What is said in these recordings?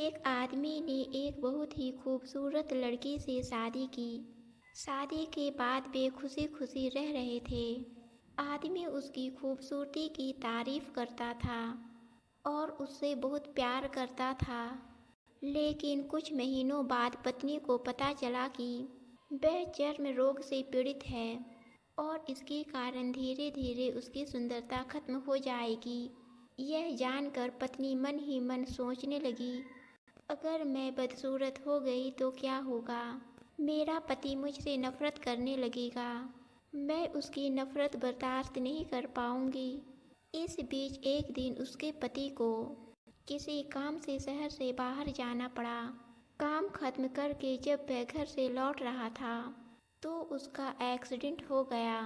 एक आदमी ने एक बहुत ही खूबसूरत लड़की से शादी की। शादी के बाद वे खुशी खुशी रह रहे थे। आदमी उसकी खूबसूरती की तारीफ करता था और उससे बहुत प्यार करता था। लेकिन कुछ महीनों बाद पत्नी को पता चला कि वह चर्म रोग से पीड़ित है और इसके कारण धीरे धीरे उसकी सुंदरता खत्म हो जाएगी। यह जानकर पत्नी मन ही मन सोचने लगी, अगर मैं बदसूरत हो गई तो क्या होगा? मेरा पति मुझसे नफरत करने लगेगा। मैं उसकी नफरत बर्दाश्त नहीं कर पाऊंगी। इस बीच एक दिन उसके पति को किसी काम से शहर से बाहर जाना पड़ा। काम खत्म करके जब वह घर से लौट रहा था तो उसका एक्सीडेंट हो गया।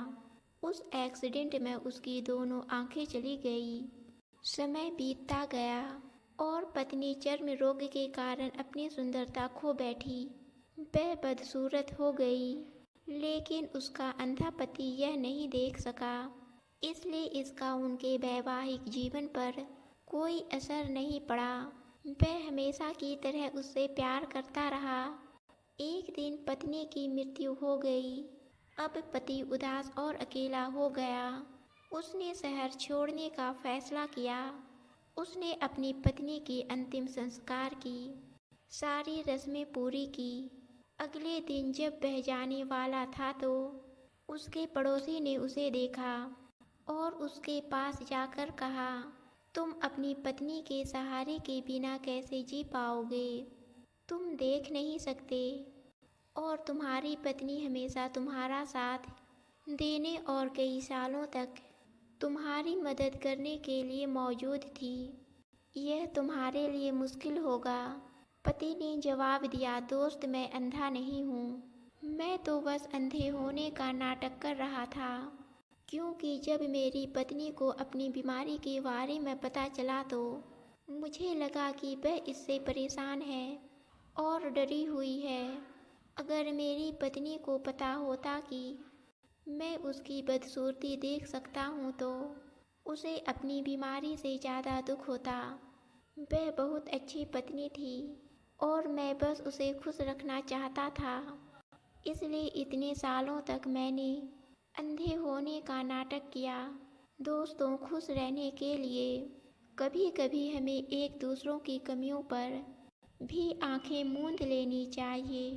उस एक्सीडेंट में उसकी दोनों आंखें चली गई। समय बीतता गया और पत्नी चर्म रोग के कारण अपनी सुंदरता खो बैठी। वह बदसूरत हो गई, लेकिन उसका अंधा पति यह नहीं देख सका, इसलिए इसका उनके वैवाहिक जीवन पर कोई असर नहीं पड़ा। वह हमेशा की तरह उससे प्यार करता रहा। एक दिन पत्नी की मृत्यु हो गई। अब पति उदास और अकेला हो गया। उसने शहर छोड़ने का फैसला किया। उसने अपनी पत्नी की अंतिम संस्कार की, सारी रस्में पूरी की। अगले दिन जब वह जाने वाला था तो उसके पड़ोसी ने उसे देखा और उसके पास जाकर कहा, तुम अपनी पत्नी के सहारे के बिना कैसे जी पाओगे? तुम देख नहीं सकते और तुम्हारी पत्नी हमेशा तुम्हारा साथ देने और कई सालों तक तुम्हारी मदद करने के लिए मौजूद थी। यह तुम्हारे लिए मुश्किल होगा। पति ने जवाब दिया, दोस्त मैं अंधा नहीं हूँ। मैं तो बस अंधे होने का नाटक कर रहा था, क्योंकि जब मेरी पत्नी को अपनी बीमारी के बारे में पता चला तो मुझे लगा कि वह इससे परेशान है और डरी हुई है। अगर मेरी पत्नी को पता होता कि मैं उसकी बदसूरती देख सकता हूँ तो उसे अपनी बीमारी से ज़्यादा दुख होता। वह बहुत अच्छी पत्नी थी और मैं बस उसे खुश रखना चाहता था। इसलिए इतने सालों तक मैंने अंधे होने का नाटक किया। दोस्तों, खुश रहने के लिए कभी कभी हमें एक दूसरों की कमियों पर भी आंखें मूंद लेनी चाहिए।